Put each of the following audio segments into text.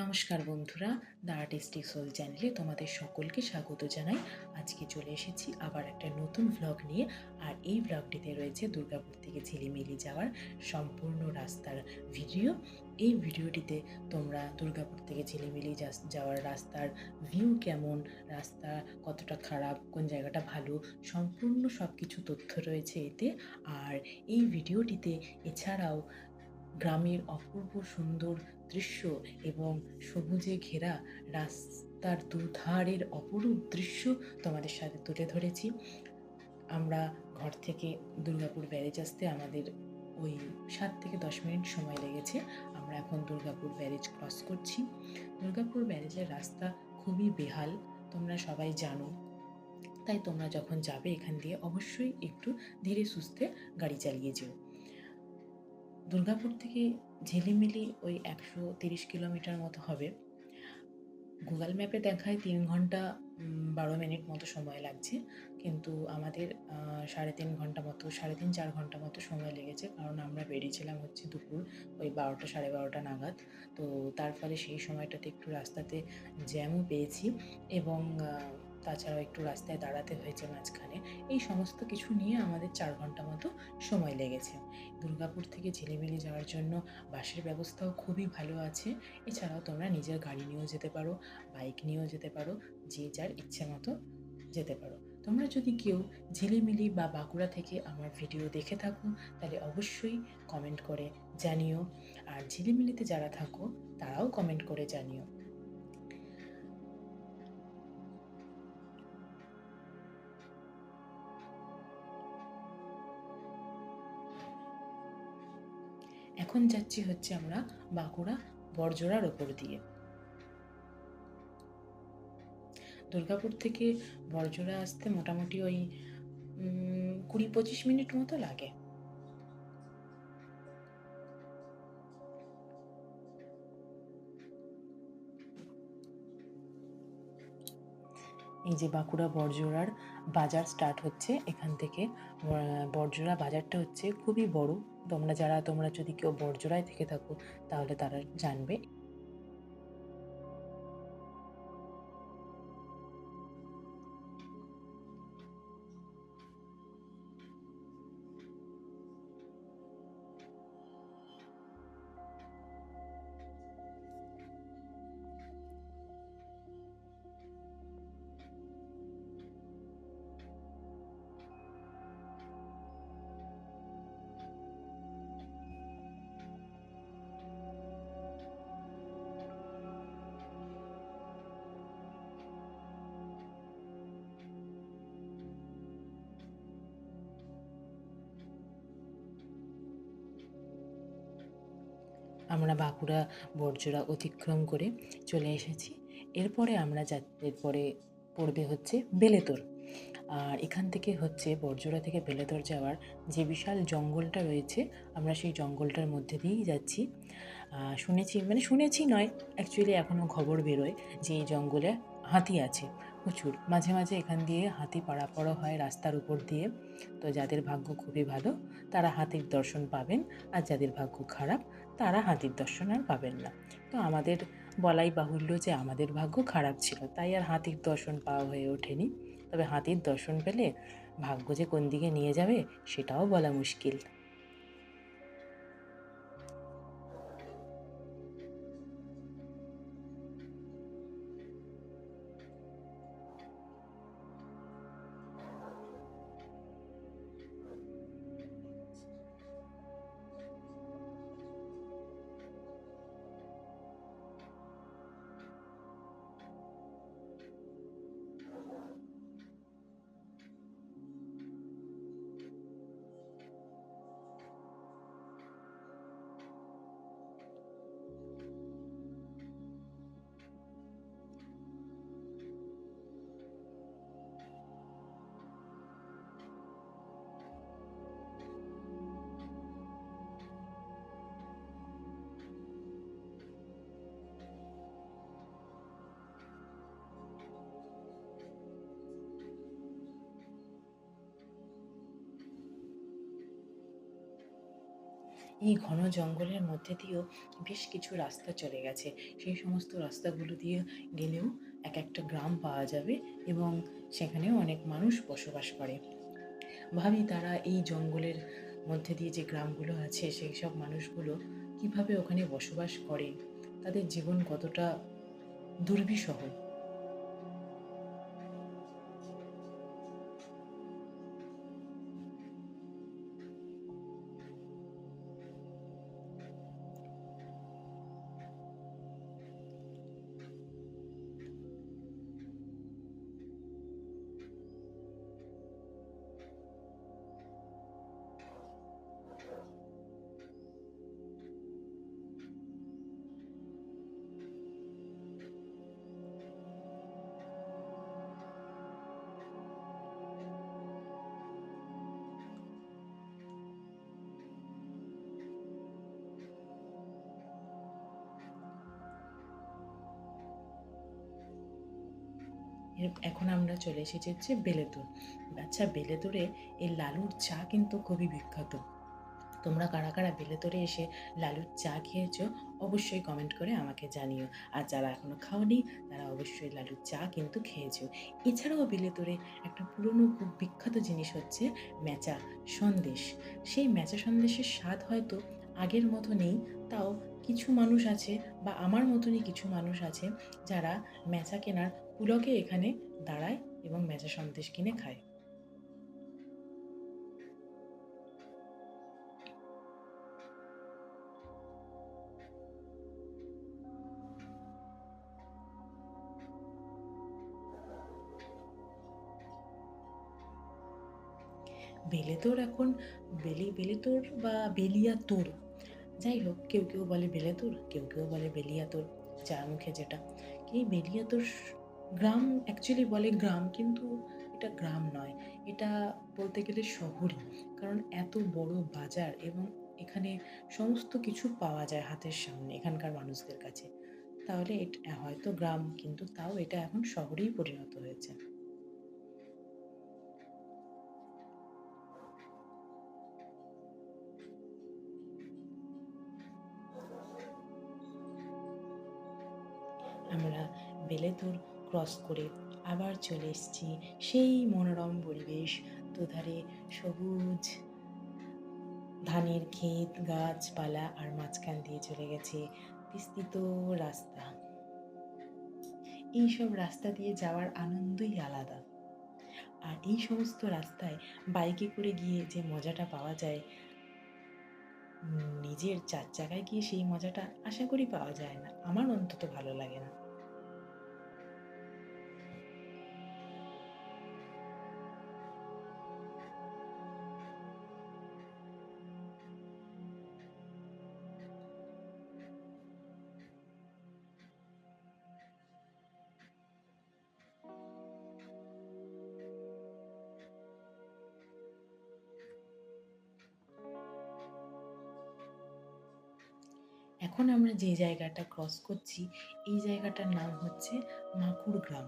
নমস্কার বন্ধুরা, the artistic soul চ্যানেলে তোমাদের সকলকে স্বাগত জানাই। আজকে চলে এসেছি আবার একটা নতুন ভ্লগ নিয়ে। আর এই ভ্লগটিতে রয়েছে দুর্গাপুর থেকে ঝিলিমিলি যাওয়ার সম্পূর্ণ রাস্তার ভিডিও। এই ভিডিওটিতে তোমরা দুর্গাপুর থেকে ঝিলিমিলি যাওয়ার রাস্তার ভিউ কেমন, রাস্তা কতটা খারাপ, কোন জায়গাটা ভালো, সম্পূর্ণ সব কিছু তথ্য রয়েছে এতে। আর এই ভিডিওটিতে এছাড়াও গ্রামের অপূর্ব সুন্দর দৃশ্য এবং সবুজে ঘেরা রাস্তার দুধারের অপরূপ দৃশ্য তোমাদের সাথে তুলে ধরেছি। আমরা ঘর থেকে দুর্গাপুর ব্যারেজ আসতে আমাদের ওই 7 থেকে 10 মিনিট সময় লেগেছে। আমরা এখন দুর্গাপুর ব্যারেজ ক্রস করছি। দুর্গাপুর ব্যারেজের রাস্তা খুবই বেহাল, তোমরা সবাই জানো। তাই তোমরা যখন যাবে এখান দিয়ে অবশ্যই একটু ধীরে সুস্থে গাড়ি চালিয়ে যেও। দুর্গাপুর থেকে ঝিলিমিলি ওই 130 কিলোমিটার মতো হবে। গুগল ম্যাপে দেখায় 3 ঘন্টা 12 মিনিট মতো সময় লাগছে, কিন্তু আমাদের 3.5 ঘন্টা মতো 3.5-4 ঘন্টা মতো সময় লেগেছে, কারণ আমরা বেরিয়েছিলাম হচ্ছে দুপুর ওই 12টা 12:30 নাগাদ। তো তার ফলে সেই সময়টাতে একটু রাস্তাতে জ্যামও পেয়েছি এবং তাছাড়াও একটু রাস্তায় দাঁড়াতে হয়েছে মাঝখানে। এই সমস্ত কিছু নিয়ে আমাদের 4 ঘন্টা মতো সময় লেগেছে। দুর্গাপুর থেকে ঝিলিমিলি যাওয়ার জন্য বাসের ব্যবস্থাও খুবই ভালো আছে। এছাড়াও তোমরা নিজের গাড়ি নিয়েও যেতে পারো, বাইক নিয়েও যেতে পারো, যে যার ইচ্ছে মতো যেতে পারো। তোমরা যদি কেউ ঝিলিমিলি বা বাঁকুড়া থেকে আমার ভিডিও দেখে থাকো তাহলে অবশ্যই কমেন্ট করে জানিও। আর ঝিলিমিলিতে যারা থাকো তারাও কমেন্ট করে জানিও। এখন যাচ্ছি হচ্ছে আমরা বাঁকুড়া বড়জোড়ার ওপর দিয়ে। দুর্গাপুর থেকে বড়জোড়া আসতে মোটামুটি ওই 20-25 মিনিট মতো লাগে। এই যে বাঁকুড়া বড়জোড়ার বাজার স্টার্ট হচ্ছে এখান থেকে। বড়জোড়া বাজারটা হচ্ছে খুবই বড়। তোমরা যদি কেউ বড়জোড়ায় থেকে থাকো তাহলে তারা জানবে। আমরা বাঁকুড়া বড়জোড়া অতিক্রম করে চলে এসেছি। এরপরে পড়বে হচ্ছে বেলেতর। আর এখান থেকে হচ্ছে বড়জোড়া থেকে বেলেতর যাওয়ার যে বিশাল জঙ্গলটা রয়েছে, আমরা সেই জঙ্গলটার মধ্যে দিয়েই যাচ্ছি। শুনেছি নয়, অ্যাকচুয়ালি এখনও খবর বেরোয় যে এই জঙ্গলে হাতি আছে প্রচুর। মাঝে মাঝে এখান দিয়ে হাতি পারাপারও হয় রাস্তার উপর দিয়ে। তো যাদের ভাগ্য খুবই ভালো তারা হাতির দর্শন পাবেন, আর যাদের ভাগ্য খারাপ তারা হাতির দর্শন আর পাবেন না। তো আমাদের বলাই বাহুল্য যে আমাদের ভাগ্য খারাপ ছিল, তাই আর হাতির দর্শন পাওয়া হয়ে ওঠেনি। তবে হাতির দর্শন পেলে ভাগ্য যে কোন দিকে নিয়ে যাবে সেটাও বলা মুশকিল। এই ঘন জঙ্গলের মধ্যে দিয়েও বেশ কিছু রাস্তা চলে গেছে। সেই সমস্ত রাস্তাগুলো দিয়ে গেলেও এক একটা গ্রাম পাওয়া যাবে এবং সেখানেও অনেক মানুষ বসবাস করে। ভাবি তারা এই জঙ্গলের মধ্যে দিয়ে যে গ্রামগুলো আছে সেই সব মানুষগুলো কিভাবে ওখানে বসবাস করে, তাদের জীবন কতটা দুর্বিষহ। এখন আমরা চলে এসেছি হচ্ছে বেলেদুর। আচ্ছা, বেলেদুরে এই লালুর চা কিন্তু খুবই বিখ্যাত। তোমরা কারা কারা বেলেদুরে এসে লালুর চা খেয়েছো অবশ্যই কমেন্ট করে আমাকে জানিও। আর যারা এখনো খাওনি তারা অবশ্যই লালুর চা কিন্তু খেয়েছো। এছাড়াও বেলেদুরে একটা পুরনো খুব বিখ্যাত জিনিস হচ্ছে ম্যাচা সন্দেশ। সেই ম্যাচা সন্দেশের স্বাদ হয়তো আগের মতো নেই, তাও কিছু মানুষ আছে বা আমার মতনই কিছু মানুষ আছে যারা ম্যাচা কেনার পুলকে এখানে দাঁড়ায় এবং ম্যাচা সন্দেশ কিনে খায়। বেলেতোর এখন বেলেতোর বা বেলিয়াতোর, যাই হোক, কেউ কেউ বলে বেলেতোর, কেউ কেউ বলে বেলিয়াতোর, যার মুখে যেটা। এই বেলিয়াতোর গ্রাম অ্যাকচুয়ালি বলে গ্রাম, কিন্তু এটা গ্রাম নয়, এটা বলতে গেলে শহরই। কারণ এত বড় বাজার এবং এখানে সমস্ত কিছু পাওয়া যায় হাতের সামনে এখানকার মানুষদের কাছে। তাহলে এটা হয়তো গ্রাম, কিন্তু তাও এটা এখন শহরেই পরিণত হয়েছে। আমরা বেলেদুর ক্রস করে আবার চলে এসেছি সেই মনোরম পরিবেশ, দুধারে সবুজ ধানের ক্ষেত, গাছপালা, আর মাঝখান দিয়ে চলে গেছে বিস্তৃত রাস্তা। এইসব রাস্তা দিয়ে যাওয়ার আনন্দই আলাদা। আর এই সমস্ত রাস্তায় বাইকে করে গিয়ে যে মজাটা পাওয়া যায়, নিজের চার চাকায় গিয়ে সেই মজাটা আশা করি পাওয়া যায় না, আমার অন্তত ভালো লাগে না। এখন আমরা যে জায়গাটা ক্রস করছি এই জায়গাটার নাম হচ্ছে মাকুড় গ্রাম।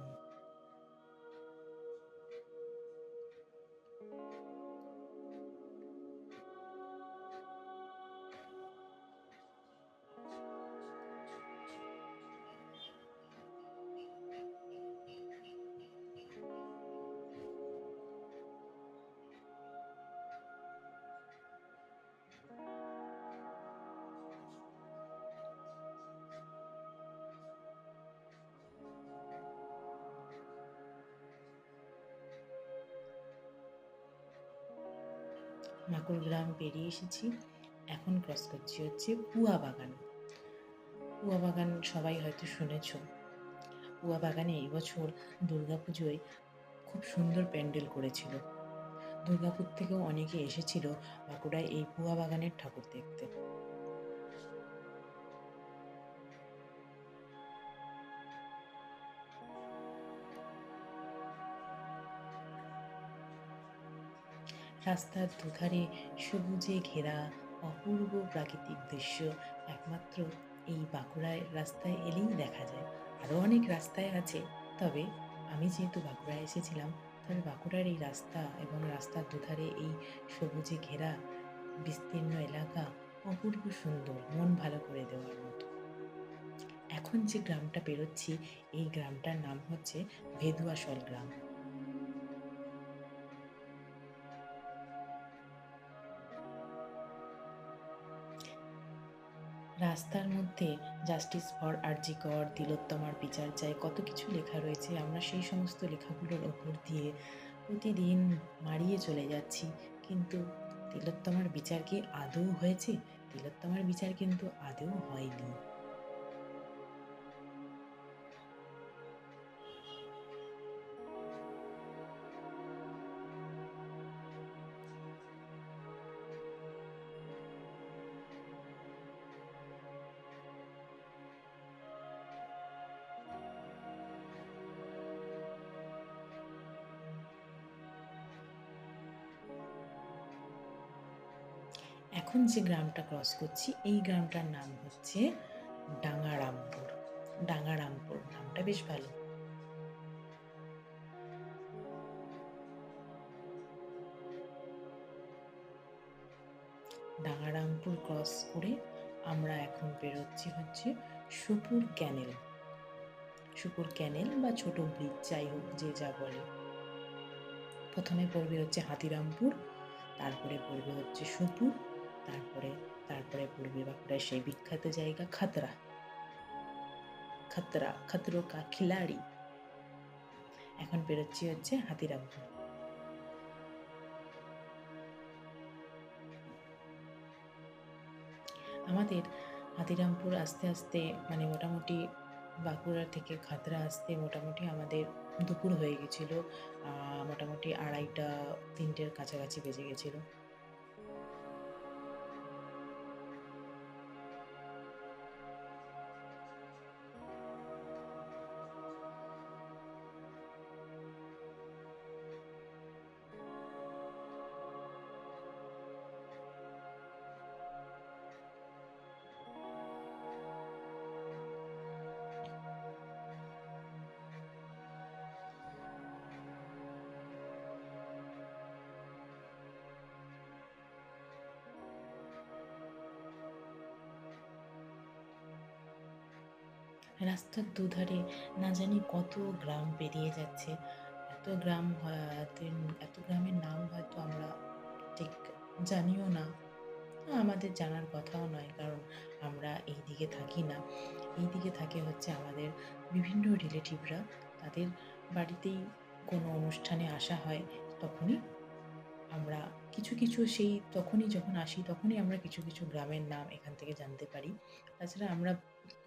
মাকুড় গ্রাম পেরিয়ে এসেছি, এখন ক্রস করছি হচ্ছে পুয়া বাগান। পুয়া বাগান সবাই হয়তো শুনেছ। পুয়া বাগানে এবছর দুর্গাপুজোয় খুব সুন্দর প্যান্ডেল করেছিল। দুর্গাপুর থেকেও অনেকে এসেছিল বাঁকুড়ায় এই পুয়া বাগানের ঠাকুর দেখতে। রাস্তার দুধারে সবুজে ঘেরা অপূর্ব প্রাকৃতিক দৃশ্য একমাত্র এই বাঁকুড়ায় রাস্তায় এলেই দেখা যায়। আরও অনেক রাস্তায় আছে, তবে আমি যেহেতু বাঁকুড়ায় এসেছিলাম, তবে বাঁকুড়ার এই রাস্তা এবং রাস্তার দুধারে এই সবুজে ঘেরা বিস্তীর্ণ এলাকা অপূর্ব সুন্দর, মন ভালো করে দেওয়ার মতো। এখন যে গ্রামটা পেরোচ্ছি, এই গ্রামটার নাম হচ্ছে ভেদুয়াশল গ্রাম। রাস্তার মধ্যে জাস্টিস ফর আরজি কর, তিলোত্তমার বিচার চাই, কত কিছু লেখা রয়েছে। আমরা সেই সমস্ত লেখাগুলোর ওপর দিয়ে প্রতিদিন মাড়িয়ে চলে যাচ্ছি, কিন্তু তিলোত্তমার বিচার কি আদৌ হয়েছে? তিলোত্তমার বিচার কিন্তু আদৌ হয়নি। এখন যে গ্রামটা ক্রস করছি, এই গ্রামটার নাম হচ্ছে ডাঙ্গারামপুর। ডাঙ্গারামপুর নামটা বেশ ভালো। ডাঙ্গারামপুর ক্রস করে আমরা এখন বেরোচ্ছি হচ্ছে সুপুর ক্যানেল। সুপুর ক্যানেল বা ছোট ব্রিজ, যাই হোক যে যা বলে। প্রথমে পড়বে হচ্ছে হাতিরামপুর, তারপরে পড়বে হচ্ছে সুপুর, তারপরে তারপরে পড়বে বাঁকুড়ার সেই বিখ্যাত জায়গা খাতড়া। খাতড়া, খতরো কা খিলাড়ি। এখন বেরোচ্ছি হচ্ছে হাতিরামপুর। আমাদের হাতিরামপুর আস্তে আস্তে মানে মোটামুটি বাঁকুড়া থেকে খাতড়া আসতে মোটামুটি আমাদের দুপুর হয়ে গেছিলো। মোটামুটি 2:30 3টের কাছাকাছি বেজে গেছিলো। রাস্তার দুধারে না জানি কত গ্রাম পেরিয়ে যাচ্ছে। এত গ্রাম এত গ্রামের নাম হয়তো আমরা ঠিক জানিও না। আমাদের জানার কথাও নয়, কারণ আমরা এই দিকে থাকি না। এই দিকে থাকে হচ্ছে আমাদের বিভিন্ন রিলেটিভরা। তাদের বাড়িতেই কোনো অনুষ্ঠানে আসা হয়, তখনই আমরা কিছু কিছু সেই তখনই যখন আসি তখনই আমরা কিছু কিছু গ্রামের নাম এখান থেকে জানতে পারি। তাছাড়া আমরা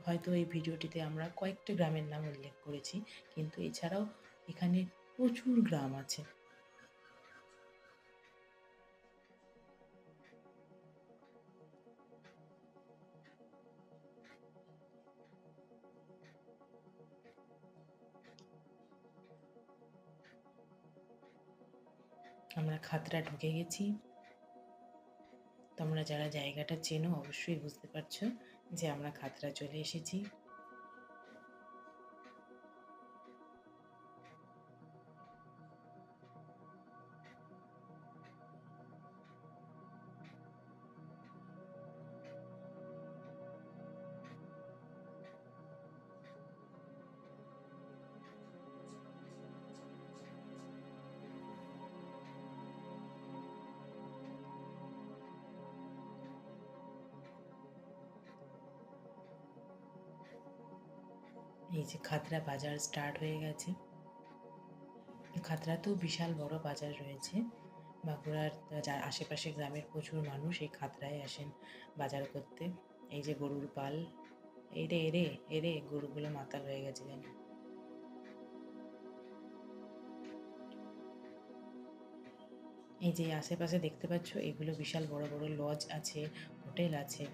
হয়তো এই ভিডিওটিতে আমরা কয়েকটা গ্রামের নাম উল্লেখ করেছি, কিন্তু এছাড়াও এখানে প্রচুর গ্রাম আছে। আমরা খাতড়া ঢুকে গেছি। তোমরা যারা জায়গাটা চেনো অবশ্যই বুঝতে পারছো যে আমরা খাতড়া চলে এসেছি। এই যে খাতড়া বাজার স্টার্ট হয়ে গেছে। খাতড়াতেও বিশাল বড় বাজার রয়েছে। বাঁকুড়ার যার আশেপাশে গ্রামের প্রচুর মানুষ এই খাতড়ায় আসেন বাজার করতে। এই যে গরুর পাল, এরে এরে এরে গরুগুলো মাতাল হয়ে গেছে জানি। এই যে আশেপাশে দেখতে পাচ্ছ এগুলো বিশাল বড় বড় লজ আছে, হোটেল আছে।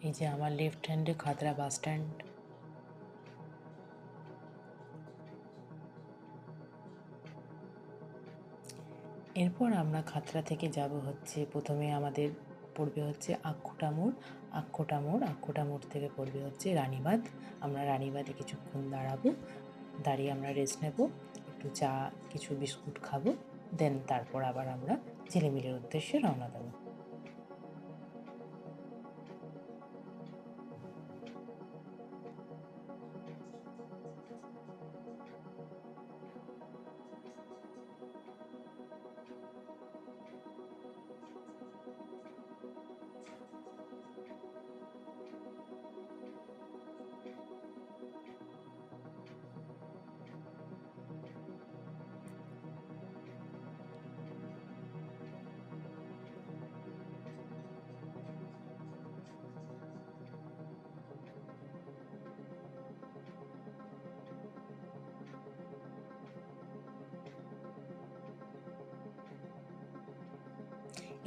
এই যে আমার লেফট হ্যান্ডে খাতড়া বাস স্ট্যান্ড। এরপর আমরা খাতড়া থেকে যাব হচ্ছে, প্রথমে আমাদের পড়বে হচ্ছে আক্ষুটা মোড়। আক্ষুটা মোড় থেকে পড়বে হচ্ছে রানীবাঁধ। আমরা রানীবাঁধে কিছুক্ষণ দাঁড়াবো, দাঁড়িয়ে আমরা রেস্ট নেব, একটু চা কিছু বিস্কুট খাবো, দেন তারপর আবার আমরা ঝিলিমিলির উদ্দেশ্যে রওনা দেবো।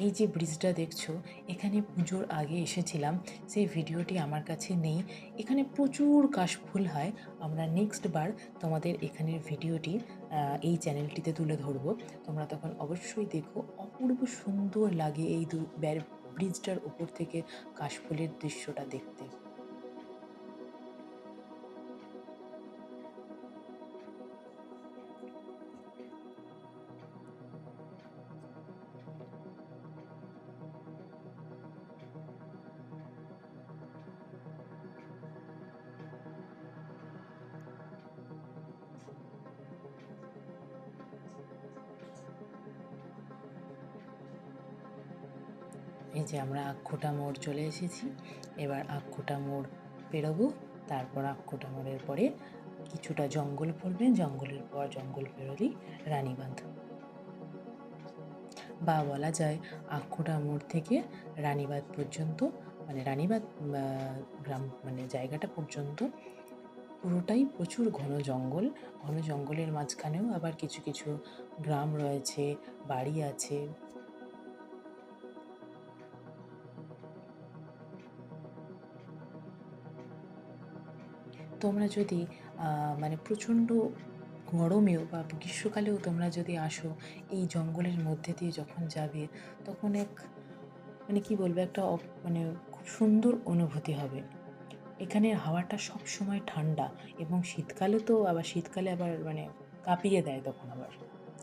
এই যে ব্রিজটা দেখছো, এখানে পুজোর আগে এসেছিলাম, সেই ভিডিওটি আমার কাছে নেই। এখানে প্রচুর কাশফুল হয়। আমরা নেক্সট বার তোমাদের এখানের ভিডিওটি এই চ্যানেলটিতে তুলে ধরবো, তোমরা তখন অবশ্যই দেখো। অপূর্ব সুন্দর লাগে এই ব্রিজটার উপর থেকে কাশফুলের দৃশ্যটা দেখতে। এই যে আমরা আক্ষুটা মোড় চলে এসেছি। এবার আক্ষুটা মোড় পেরোবো, তারপর আক্ষুটা মোড়ের পরে কিছুটা জঙ্গল পড়বে, জঙ্গলের পর জঙ্গল পেরোলেই রানীবাঁধ। বা বলা যায় আক্ষুটা মোড় থেকে রানীবাঁধ পর্যন্ত, মানে রানীবাঁধ গ্রাম মানে জায়গাটা পর্যন্ত পুরোটাই প্রচুর ঘন জঙ্গল। ঘন জঙ্গলের মাঝখানেও আবার কিছু কিছু গ্রাম রয়েছে, বাড়ি আছে। তোমরা যদি মানে প্রচণ্ড গরমেও বা গ্রীষ্মকালেও তোমরা যদি আসো, এই জঙ্গলের মধ্যে দিয়ে যখন যাবে, তখন এক মানে কি বলবো, একটা মানে খুব সুন্দর অনুভূতি হবে। এখানের হাওয়াটা সব সময় ঠান্ডা, এবং শীতকালে আবার মানে কাঁপিয়ে দেয় তখন আবার।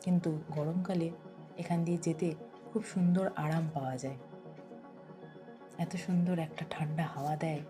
কিন্তু গরমকালে এখান দিয়ে যেতে খুব সুন্দর আরাম পাওয়া যায়, এত সুন্দর একটা ঠান্ডা হাওয়া দেয়।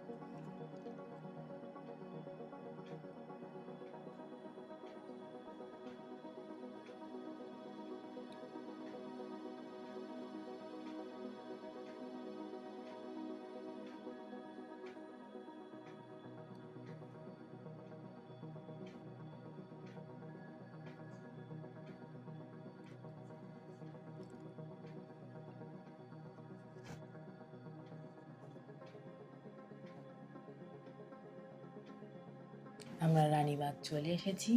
আমরা রানীবাঁধ চলে এসেছি।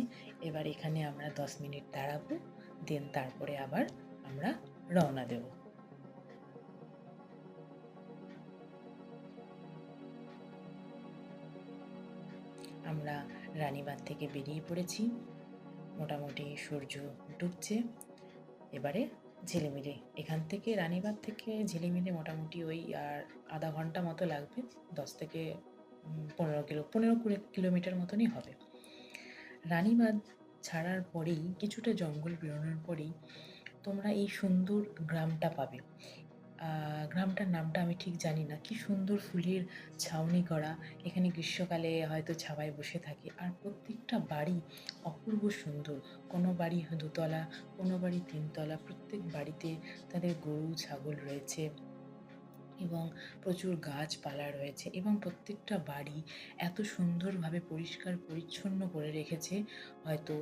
এবার এখানে আমরা 10 মিনিট দাঁড়াবো, দেন তারপরে আবার আমরা রওনা দেব। আমরা রানীবাঁধ থেকে বেরিয়ে পড়েছি, মোটামুটি সূর্য ডুবছে। এবারে ঝিলিমিলি, এখান থেকে রানীবাঁধ থেকে ঝিলিমিলি মোটামুটি ওই আর আধা ঘন্টা মতো লাগবে, 10 থেকে 15-20 কিলোমিটার মতনই হবে। রানীবাঁধ ছাড়ার পরেই কিছুটা জঙ্গল বেরোনোর পরেই তোমরা এই সুন্দর গ্রামটা পাবে। গ্রামটার নামটা আমি ঠিক জানি না। কি সুন্দর ফুলের ছাউনি করা, এখানে গ্রীষ্মকালে হয়তো ছাওয়ায় বসে থাকে। আর প্রত্যেকটা বাড়ি অপূর্ব সুন্দর। কোনো বাড়ি দোতলা, কোনো বাড়ি তিনতলা। প্রত্যেক বাড়িতে তাদের গরু ছাগল রয়েছে, এবং প্রচুর গাছপালা রয়েছে, এবং প্রত্যেকটা বাড়ি এত সুন্দরভাবে পরিষ্কার পরিচ্ছন্ন করে রেখেছে। হয়তো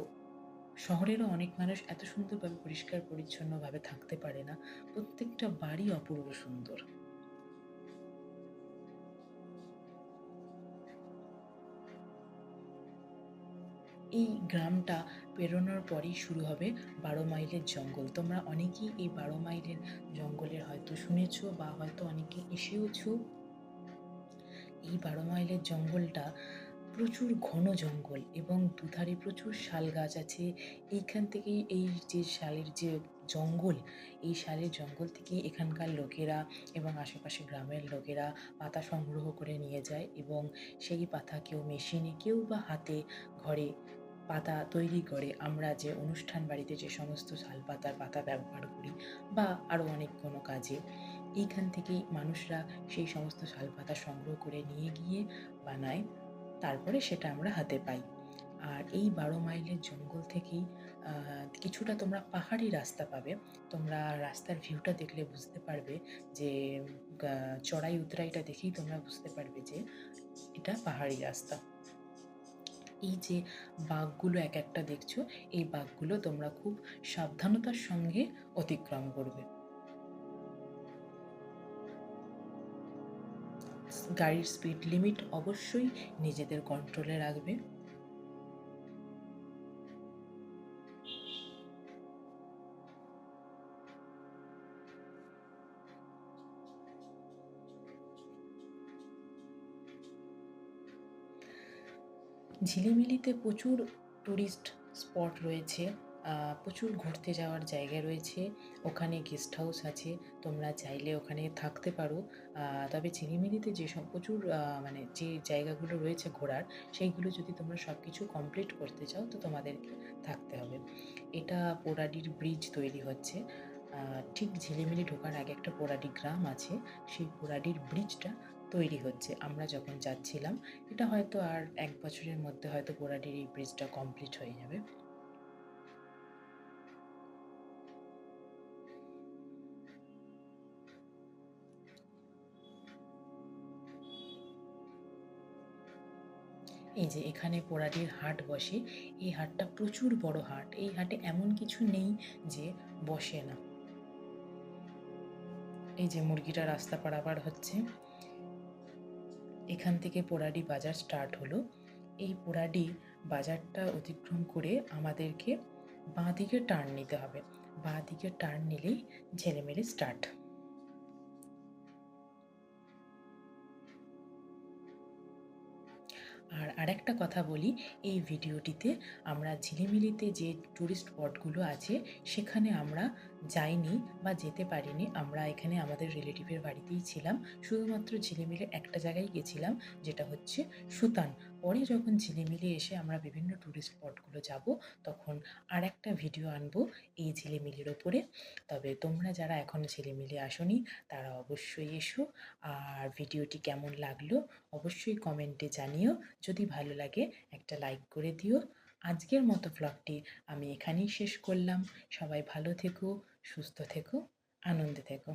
শহরেরও অনেক মানুষ এত সুন্দরভাবে পরিষ্কার পরিচ্ছন্নভাবে থাকতে পারে না। প্রত্যেকটা বাড়ি অপূর্ব সুন্দর। এই গ্রামটা পেরোনোর পরেই শুরু হবে 12 মাইলের জঙ্গল। তোমরা অনেকেই এই 12 মাইলের জঙ্গলের হয়তো শুনেছো, বা হয়তো অনেকে এসেওছো। এই 12 মাইলের জঙ্গলটা প্রচুর ঘন জঙ্গল এবং দুধারে প্রচুর শাল গাছ আছে। এইখান থেকেই এই যে শালের যে জঙ্গল, এই শালের জঙ্গল থেকেই এখানকার লোকেরা এবং আশেপাশে গ্রামের লোকেরা পাতা সংগ্রহ করে নিয়ে যায় এবং সেই পাতা কেউ মেশিনে, কেউ বা হাতে ঘরে পাতা তৈরি করে। আমরা যে অনুষ্ঠান বাড়িতে যে সমস্ত শাল পাতার পাতা ব্যবহার করি বা আরও অনেক কোনো কাজে, এইখান থেকেই মানুষরা সেই সমস্ত শাল পাতা সংগ্রহ করে নিয়ে গিয়ে বানায়। তারপরে সেটা আমরা হাতে পাই। আর এই 12 মাইলের জঙ্গল থেকেই কিছুটা তোমরা পাহাড়ি রাস্তা পাবে। তোমরা রাস্তার ভিউটা দেখলে বুঝতে পারবে যে চড়াই উতরাইটা দেখেই তোমরা বুঝতে পারবে যে এটা পাহাড়ি রাস্তা। এই যে বাঁকগুলো এক একটা দেখছো, এই বাঁকগুলো তোমরা খুব সাবধানতার সঙ্গে অতিক্রম করবে। গাড়ির স্পিড লিমিট অবশ্যই নিজেদের কন্ট্রোলে রাখবে। ঝিলিমিলিতে প্রচুর টুরিস্ট স্পট রয়েছে, প্রচুর ঘুরতে যাওয়ার জায়গা রয়েছে। ওখানে গেস্ট হাউস আছে, তোমরা চাইলে ওখানে থাকতে পারো। তবে ঝিলিমিলিতে যেসব প্রচুর মানে যে জায়গাগুলো রয়েছে ঘোরার, সেইগুলো যদি তোমরা সব কিছু কমপ্লিট করতে চাও তো তোমাদেরকে থাকতে হবে। এটা পোড়াডির ব্রিজ তৈরি হচ্ছে। ঠিক ঝিলিমিলি ঢোকার আগে একটা পোড়াডি গ্রাম আছে, সেই পোড়াডির ব্রিজটা তৈরি হচ্ছে। আমরা যখন যাচ্ছিলাম, এটা হয়তো আর 1 বছরের মধ্যে হয়তো পোড়াডির এই ব্রিজটা কমপ্লিট হয়ে যাবে। এই যে এখানে পোড়াডির হাট বসে, এই হাটটা প্রচুর বড় হাট। এই হাটে এমন কিছু নেই যে বসে না। এই যে মুরগিটা রাস্তা পারাপার হচ্ছে, এখান থেকে পোড়াডি বাজার স্টার্ট হলো। এই পোড়াডি বাজারটা অতিক্রম করে আমাদেরকে বাঁ দিকে টার্ন নিতে হবে। বাঁ দিকে টার্ন নিলেই ঝেলেমেলে স্টার্ট। আর আরেকটা কথা বলি, এই ভিডিওটিতে আমরা ঝিলিমিলিতে যে টুরিস্ট স্পটগুলো আছে সেখানে আমরা যাইনি বা যেতে পারিনি। আমরা এখানে আমাদের রিলেটিভের বাড়িতেই ছিলাম। শুধুমাত্র ঝিলিমিলি একটা জায়গায় গেছিলাম, যেটা হচ্ছে সুতান। পরে যখন ঝিলিমিলি এসে আমরা বিভিন্ন টুরিস্ট স্পটগুলো যাব, তখন আরেকটা ভিডিও আনবো এই ঝিলিমিলির ওপরে। তবে তোমরা যারা এখনও ঝিলিমিলি আসোনি, তারা অবশ্যই এসো। আর ভিডিওটি কেমন লাগলো অবশ্যই কমেন্টে জানিও। যদি ভালো লাগে একটা লাইক করে দিও। আজকের মতো ভ্লগটি আমি এখানেই শেষ করলাম। সবাই ভালো থেকো, সুস্থ থেকো, আনন্দে থেকো।